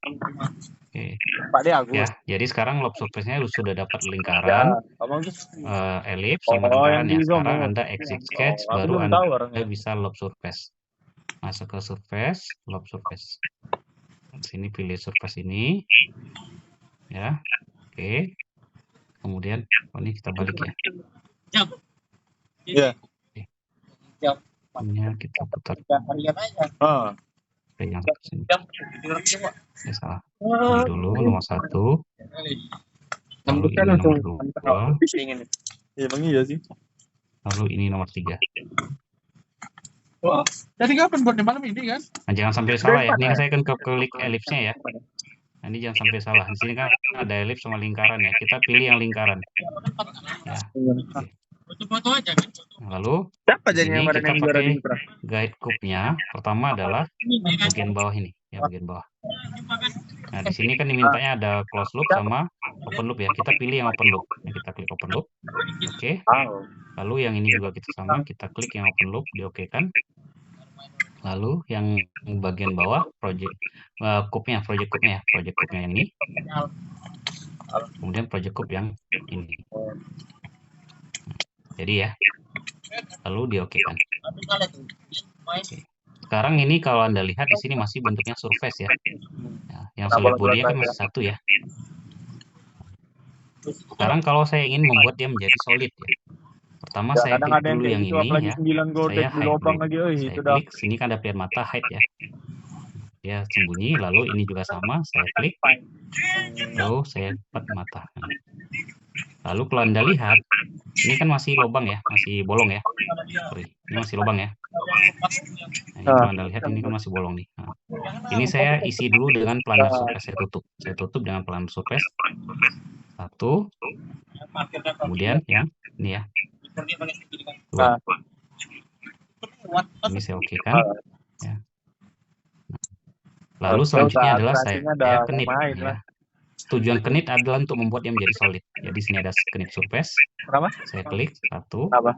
Pak De Agus. Ya, jadi sekarang lob surface-nya sudah dapat lingkaran, ellipse sama lingkaran ya. Sekarang Anda exit sketch, baru Anda bisa lob surface. Masuk ke surface, lob surface. Sini pilih surface ini, ya. Oke. Kemudian, ini kita balik ya. Iya. Ini kita putar. Yang sini. Ya, salah. Ini dulu nomor 1. Lalu Nembusnya ini langsung nomor 2. bisingin. Ya emang iya sih. Lalu ini nomor 3. Wah, jadi kapan buat di malam ini kan? Nah, jangan sampai salah ya. Ini kan saya kan klik elipsnya ya. Nah, ini jangan sampai salah. Di sini kan ada elips sama lingkaran ya. Kita pilih yang lingkaran. Ya. Oke. Foto-foto aja kan. Nah, lalu Siapa di jadi sini yang kemarin kita yang juara pakai di Mitra? guide cube-nya. Pertama adalah bagian bawah ini, ya bagian bawah. Nah, di sini kan dimintanya ada close loop sama open loop ya. Kita pilih yang open loop. Nah, kita klik open loop. Oke. Lalu yang ini juga kita sama, kita klik yang open loop, diokekan. Lalu yang bagian bawah project cube-nya yang ini. Kemudian project cube yang ini. Jadi ya. Lalu diokekan. Oke. Sekarang ini kalau Anda lihat di sini masih bentuknya surface ya. Nah, yang solid body-nya kan masih satu ya. Sekarang kalau saya ingin membuat dia menjadi solid ya. Pertama saya Kadang klik ada yang dulu kayak yang gitu, ini apalagi ya. 9 gorden Saya di hide lubang grid. lagi. Saya Itu dah. klik, sini kan ada pilihan mata hide ya. Dia sembunyi, lalu ini juga sama, saya klik. Lalu saya dapat mata. Nah. Lalu kalau Anda lihat, ini kan masih lubang ya, masih bolong ya. Sorry, ini masih lubang ya. Nah, ini kalau Anda lihat ini kan masih bolong nih. Nah, ini saya isi dulu dengan planar surface, saya tutup. Saya tutup dengan planar surface. 1, kemudian yang ini ya. 2. Ini saya okekan. Ya. Lalu selanjutnya adalah saya kenit ya. Tujuan kenit adalah untuk membuat dia menjadi solid. Jadi sini ada kenit surface. Kenapa? Saya klik 1, Apa?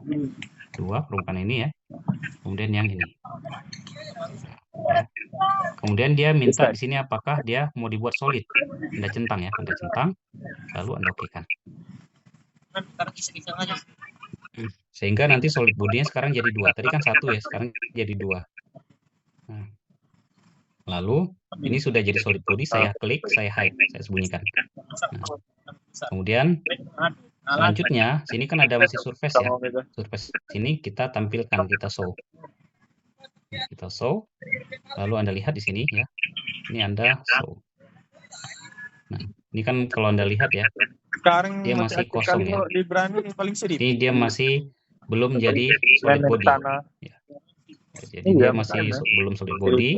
2 permukaan ini ya. Kemudian yang ini. Ya. Kemudian dia minta di sini apakah dia mau dibuat solid. Anda centang ya, Anda centang. Lalu Anda okekan. Sehingga nanti solid body-nya sekarang jadi 2. Tadi kan 1 ya, sekarang jadi 2. Nah. Lalu ini sudah jadi solid body, saya klik, saya hide, saya sembunyikan. Nah. Kemudian selanjutnya sini kan ada masih surface ya. Surface sini kita tampilkan, kita show. Kita show. Lalu Anda lihat di sini ya. Ini Anda show. Nah, ini kan kalau Anda lihat ya. Sekarang dia masih kosong ya. Di Berani paling sedikit. Ini dia masih belum jadi solid body. Ya. Jadi dia masih belum solid body.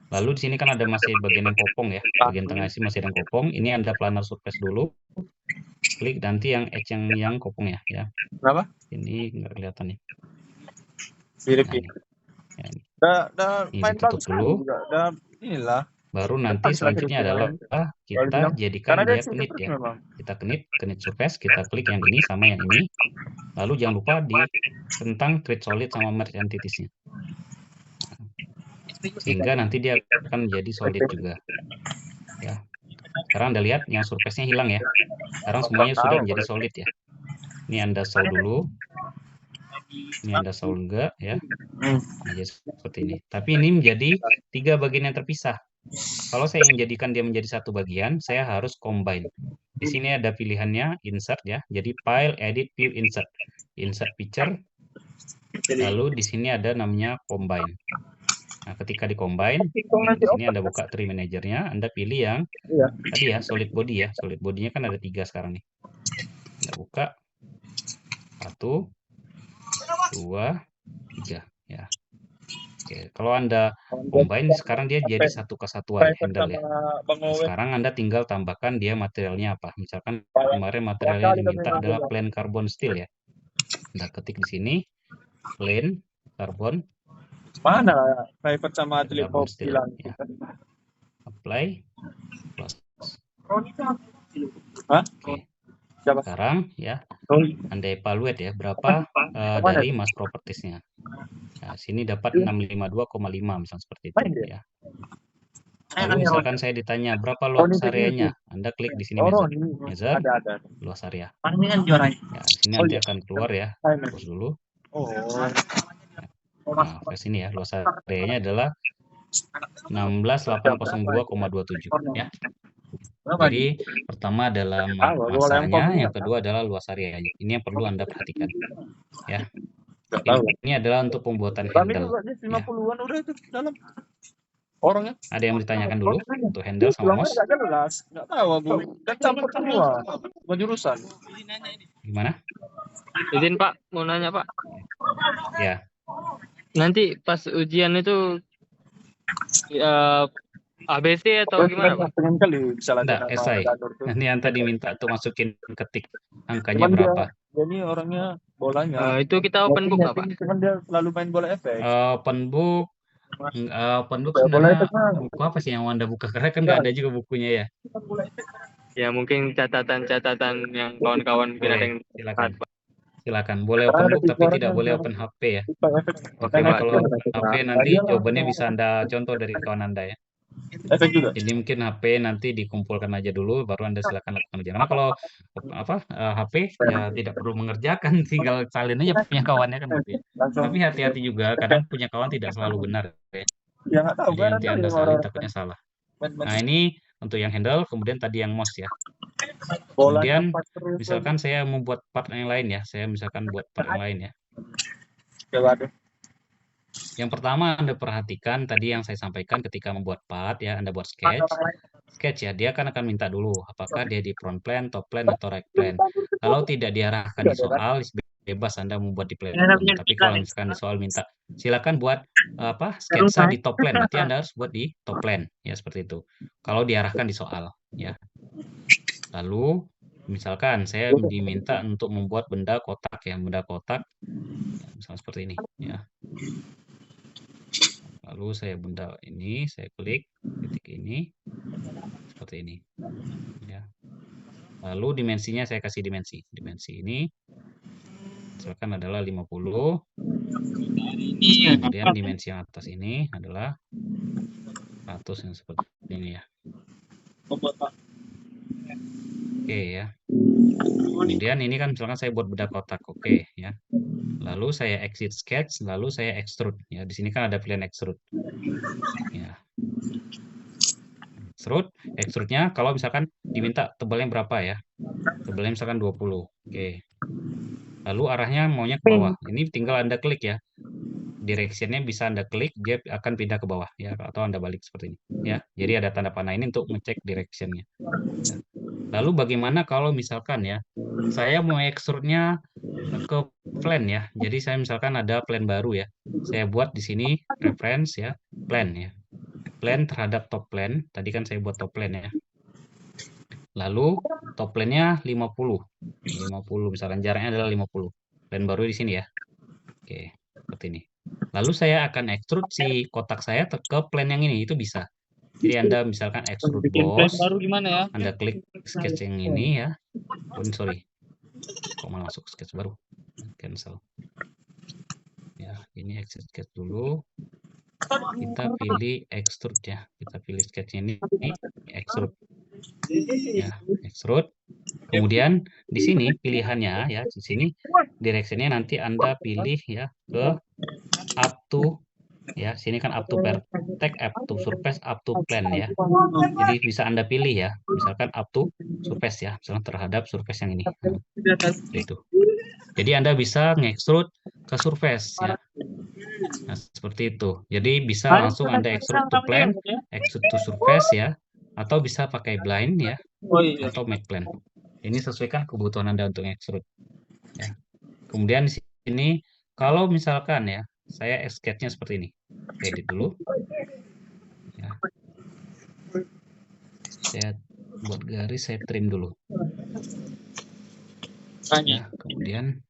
Lalu di sini kan ada masih bagian yang kopong ya. Bagian tengah sini masih ada yang kopong. Ini Anda planar surface dulu. Klik nanti yang edge yang kopong ya. Kenapa? Ini nggak kelihatan nih. Mirip Nah, ini. Ya, ini. Ini Ini ditutup dulu. Inilah. Baru nanti selanjutnya adalah kita jadikan dia kenit ya. Kita kenit surface, kita klik yang ini sama yang ini. Lalu jangan lupa ditentang create solid sama merge entities-nya. Sehingga nanti dia akan menjadi solid juga. Ya. Sekarang Anda lihat yang surface-nya hilang ya. Sekarang semuanya sudah menjadi solid ya. Ini Anda show dulu. Ini Anda show enggak ya. Nah, jadi seperti ini. Tapi ini menjadi 3 bagian yang terpisah. Kalau saya ingin jadikan dia menjadi satu bagian, saya harus combine. Di sini ada pilihannya insert ya. Jadi file, edit, view, insert. Insert picture. Lalu di sini ada namanya combine. Nah, ketika di combine, di sini Anda buka tree manager-nya, Anda pilih yang tadi ya, solid body ya. Solid body-nya kan ada 3 sekarang nih. Anda buka 1, 2, 3 ya. Oke, kalau Anda combine sekarang dia jadi satu kesatuan handle ya. Nah, sekarang Anda tinggal tambahkan dia materialnya apa. Misalkan kemarin materialnya diminta adalah plain carbon steel ya. Anda ketik di sini plain carbon. Mana private sama atlet Carbon steel bilang ya. Apply. Close. Oke. Sekarang ya Anda evaluate ya berapa dari mass properties-nya. Nah, sini dapat 652,5 misalnya seperti itu ya. Lalu misalkan saya ditanya berapa luas areanya, Anda klik di sini measure luas area. Ya, di sini nanti akan keluar ya. Terus dulu. Nah, ke sini ya, luas areanya adalah 16802,27 ya. Jadi pertama adalah masanya, yang kedua adalah luas areanya. Ini yang perlu Anda perhatikan. Ya. Ini adalah untuk pembuatan handle. Ya. Orangnya Ada yang ditanyakan dulu untuk handle sama bilangnya mouse? nggak jelas, nggak tahu aku. Kan campur semua, semua jurusan. Izin nanya ini. Gimana? Izin Pak, mau nanya Pak. Ya, Nanti pas ujian itu ABC atau gimana Pak? Pengen kali bisa enggak, latihan sama esai. Danur tuh. Nanti yang tadi minta tuh masukin ketik angkanya Cuman dia berapa. ini orangnya bolanya. Itu kita open book nggak Pak? Cuman dia selalu main bola efek. Open book Ya, bola sebenarnya efek mah buku apa sih yang Anda buka? Karena kan nggak ada juga bukunya ya. Ya mungkin catatan-catatan yang kawan-kawan mungkin ada Boleh, yang silakan. Pak. Silakan. Boleh Karena open ada book tapi tutornya tidak boleh yang open HP ya. suka efek. Oke, Pak. kalau open HP nanti jawabannya bisa Anda contoh dari kawan Anda ya. Efek juga. Jadi mungkin HP nanti dikumpulkan aja dulu, baru Anda silakan lakukan ujian. Karena kalau HP ya tidak perlu mengerjakan, tinggal salin aja punya kawannya kan gitu ya. Langsung. Tapi hati-hati juga, kadang punya kawan tidak selalu benar ya. Ya nggak tahu. Jadi Kan nanti ada Anda yang salin orang takutnya salah. main-main Nah ini untuk yang handle, kemudian tadi yang mouse ya. bola Kemudian pas terus. misalkan saya membuat part yang lain ya, saya misalkan buat part yang lain ya. Coba deh. Yang pertama Anda perhatikan tadi yang saya sampaikan ketika membuat part ya, Anda buat sketch. Sketch ya, dia kan akan minta dulu apakah dia di front plan, top plan, atau right plan. Kalau tidak diarahkan di soal, bebas Anda membuat di plan. Tapi kalau misalkan di soal minta, silakan buat sketsa di top plan, berarti Anda harus buat di top plan ya, seperti itu. Kalau diarahkan di soal ya. Lalu misalkan saya diminta untuk membuat benda kotak ya, benda kotak ya, misalnya seperti ini ya. Lalu saya benda ini, saya klik titik ini seperti ini ya. Lalu dimensinya saya kasih dimensi ini misalkan adalah 50. Kemudian dimensi yang atas ini adalah 100 yang seperti ini ya. Oke ya. Kemudian ini kan misalkan saya buat benda kotak, oke ya. Lalu saya exit sketch, lalu saya extrude ya. Di sini kan ada pilihan extrude. Ya. Extrude-nya kalau misalkan diminta tebalnya berapa ya? Tebalnya misalkan 20. Oke. Lalu arahnya maunya ke bawah. Ini tinggal Anda klik ya. Direction-nya bisa Anda klik, dia akan pindah ke bawah ya, atau Anda balik seperti ini ya. Jadi ada tanda panah ini untuk ngecek direction-nya. Ya. Lalu bagaimana kalau misalkan ya, saya mau extrude-nya ke plan ya. Jadi saya misalkan ada plan baru ya. Saya buat di sini reference ya, plan ya. Plan terhadap top plan. Tadi kan saya buat top plan ya. Lalu top plan-nya 50. 50 misalkan jaraknya adalah 50. Plan baru di sini ya. Oke, seperti ini. Lalu saya akan extrude si kotak saya ke plan yang ini, itu bisa. Jadi Anda misalkan extrude boss, Baru gimana ya? Anda klik sketch yang ini ya. Oh, sorry. Kok malah masuk sketch baru? Cancel. Ya, ini exit sketch dulu. Kita pilih extrude ya. Kita pilih sketch ini extrude. Ya, extrude. Kemudian di sini pilihannya ya, di sini direction-nya nanti Anda pilih ya ke up to ya, sini kan up to vertex, up to surface, up to plan ya. Jadi bisa Anda pilih ya, misalkan up to surface ya, misalkan terhadap surface yang ini. Itu. Jadi Anda bisa nge-extrude ke surface ya. Nah, seperti itu. Jadi bisa langsung Anda extrude to plan, extrude to surface ya, atau bisa pakai blind ya, atau make plan. Ini sesuaikan kebutuhan Anda untuk extrude. Ya. Kemudian di sini kalau misalkan ya, saya sketch-nya seperti ini. Edit dulu. Ya. Saya buat garis, saya trim dulu. Ya, kemudian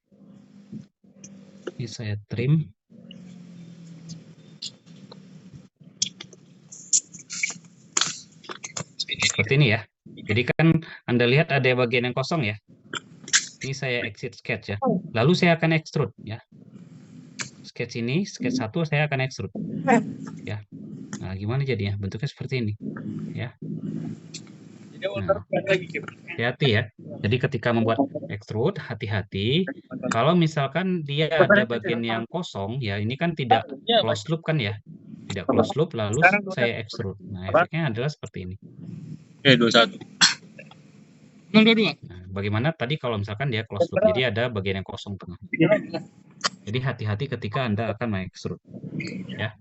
ini saya trim. Seperti ini ya. Jadi kan Anda lihat ada bagian yang kosong ya. Ini saya exit sketch ya. Lalu saya akan extrude ya. Sketch ini, sketch 1 saya akan extrude. Ya. Nah, gimana jadinya? Bentuknya seperti ini. Ya. Nah, hati-hati ya. Jadi ketika membuat extrude, hati-hati. Kalau misalkan dia ada bagian yang kosong, ya ini kan tidak close loop kan ya. Tidak close loop, lalu saya extrude. Nah, efeknya adalah seperti ini. 21. 022. Nah, bagaimana tadi kalau misalkan dia close loop, jadi ada bagian yang kosong tengah. Jadi hati-hati ketika Anda akan mengextrude. Ya.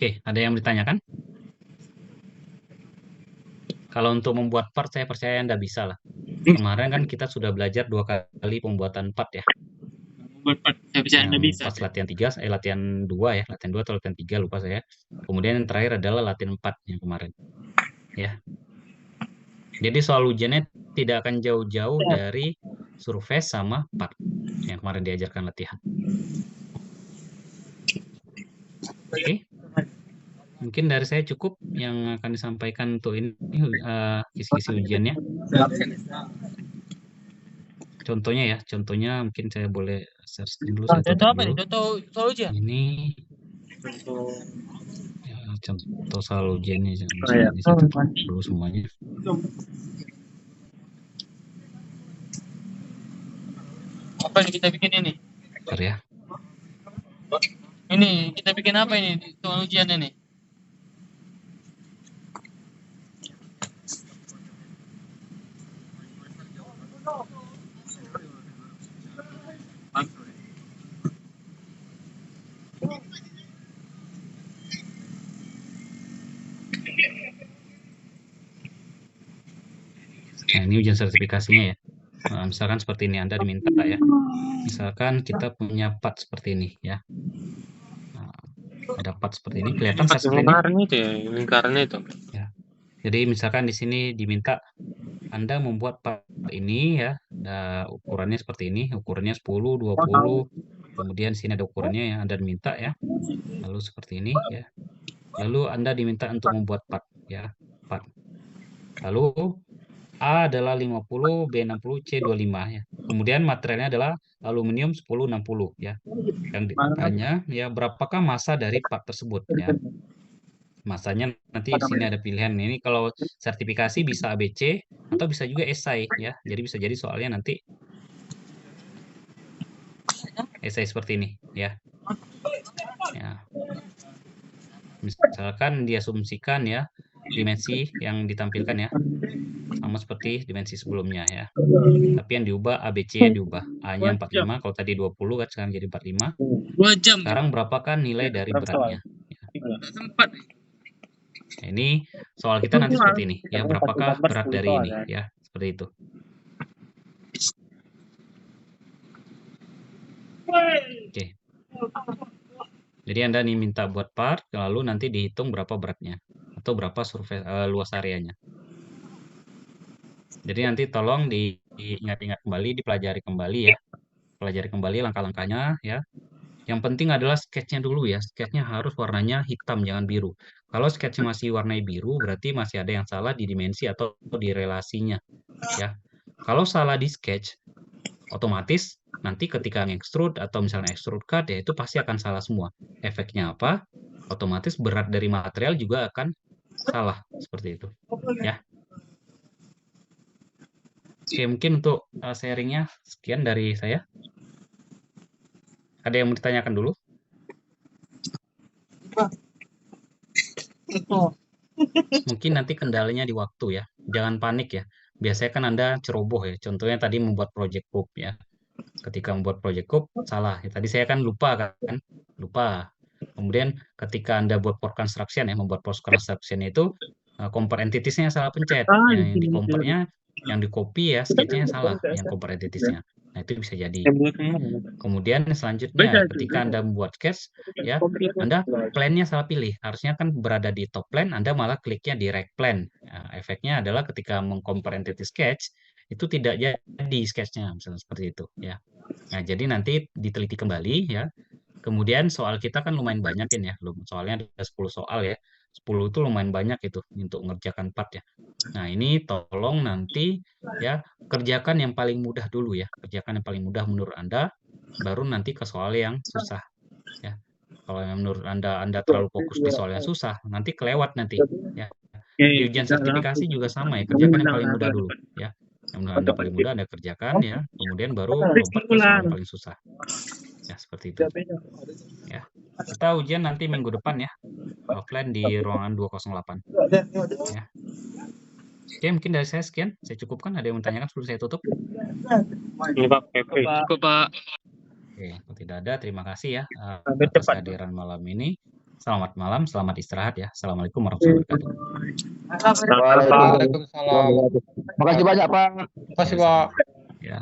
Oke, ada yang ditanyakan? Kalau untuk membuat part, saya percaya Anda bisa lah. Kemarin kan kita sudah belajar 2 kali pembuatan part ya. Buat part, saya bisa Anda Yang bisa. pas latihan 3, latihan 2 ya. Latihan 2 atau latihan 3, lupa saya. Kemudian yang terakhir adalah latihan 4 yang kemarin. Ya. Jadi soal ujiannya tidak akan jauh-jauh dari surface sama part yang kemarin diajarkan latihan. Oke. Mungkin dari saya cukup yang akan disampaikan untuk ini kisi-kisi ujiannya. Contohnya ya, contohnya mungkin saya boleh share screen dulu, saya Contoh tutup apa nih? dulu. Contoh soal ujian. Ini ya, contoh soal ujiannya ya. di situ dulu semuanya. Apa yang kita bikin ini? Bentar ya. Ini kita bikin apa ini soal ujian ini? Nah, ini ujian sertifikasinya ya. Nah, misalkan seperti ini, Anda diminta ya. Misalkan kita punya part seperti ini ya. Nah, ada part seperti ini, kelihatan share screen-nya? Lingkaran itu ya, lingkaran itu. Ya. Jadi misalkan di sini diminta Anda membuat part ini ya, ukurannya seperti ini, ukurannya 10, 20, kemudian sini ada ukurannya yang Anda diminta ya. Lalu seperti ini ya. Lalu Anda diminta untuk membuat part ya, part. Lalu A adalah 50, B 60, C 25 ya. Kemudian materialnya adalah aluminium 10, 60 ya. Yang ditanya ya berapakah massa dari part tersebut ya. Masanya nanti di sini ada pilihan. Ini kalau sertifikasi bisa ABC atau bisa juga esai ya. Jadi bisa jadi soalnya nanti esai seperti ini ya. Ya. Misalkan diasumsikan ya dimensi yang ditampilkan ya sama seperti dimensi sebelumnya ya. Tapi yang diubah ABC diubah. A-nya 45, kalau tadi 20 kan sekarang jadi 45. 2 jam. Sekarang berapakah nilai dari beratnya? Ya. Sempat. Nah, ini soal kita nanti seperti ini ya, berapakah berat dari ini ya, seperti itu. Oke. Jadi Anda nih minta buat part, lalu nanti dihitung berapa beratnya atau berapa luas areanya. Jadi nanti tolong diingat-ingat kembali, dipelajari kembali ya. Pelajari kembali langkah-langkahnya ya. Yang penting adalah sketchnya dulu ya. Sketchnya harus warnanya hitam, jangan biru. Kalau sketchnya masih warna biru, berarti masih ada yang salah di dimensi atau di relasinya ya. Kalau salah di sketch, otomatis nanti ketika nge-extrude atau misalnya extrude cut ya itu pasti akan salah semua. Efeknya apa? Otomatis berat dari material juga akan salah seperti itu ya. Oke, mungkin untuk sharingnya sekian dari saya. Ada yang mau ditanyakan dulu? Mungkin nanti kendalanya di waktu ya. Jangan panik ya. Biasanya kan Anda ceroboh ya. Contohnya tadi membuat project group ya. Ketika membuat project group salah. Ya, tadi saya kan lupa kan. Lupa. Kemudian ketika Anda buat for construction ya, membuat for construction itu compare entities-nya salah pencet. Yang di compare-nya, yang di copy ya, sketch-nya salah yang compare entities-nya. Nah, itu bisa jadi. Kemudian selanjutnya ketika Anda membuat sketch ya, Anda plan-nya salah pilih. Harusnya kan berada di top plan, Anda malah kliknya di right plan. Nah, efeknya adalah ketika meng-compare entity sketch itu tidak jadi sketch-nya, misalnya seperti itu ya. Nah, jadi nanti diteliti kembali ya. Kemudian soal kita kan lumayan banyak ya. Soalnya ada 10 soal ya. 10 itu lumayan banyak itu untuk mengerjakan part ya. Nah, ini tolong nanti ya kerjakan yang paling mudah dulu ya. Kerjakan yang paling mudah menurut Anda, baru nanti ke soal yang susah ya. Kalau yang menurut Anda terlalu fokus di soal yang susah, nanti kelewat nanti ya. Di ujian sertifikasi juga sama ya, kerjakan yang paling mudah dulu ya. Yang menurut Anda paling mudah Anda kerjakan ya, kemudian baru lompat ke soal yang paling susah. Ya, seperti itu. Ya. Kita ujian nanti minggu depan ya. Offline di ruangan 208. Ya. Oke, mungkin dari saya sekian. Saya cukupkan. Ada yang mau tanyakan sebelum saya tutup? Ini Pak PP. Cukup, Pak. Oke, kalau tidak ada, terima kasih ya atas kehadiran malam ini. Selamat malam, selamat istirahat ya. Assalamualaikum warahmatullahi wabarakatuh. Waalaikumsalam. Makasih banyak Pak. Makasih, Pak. Ya.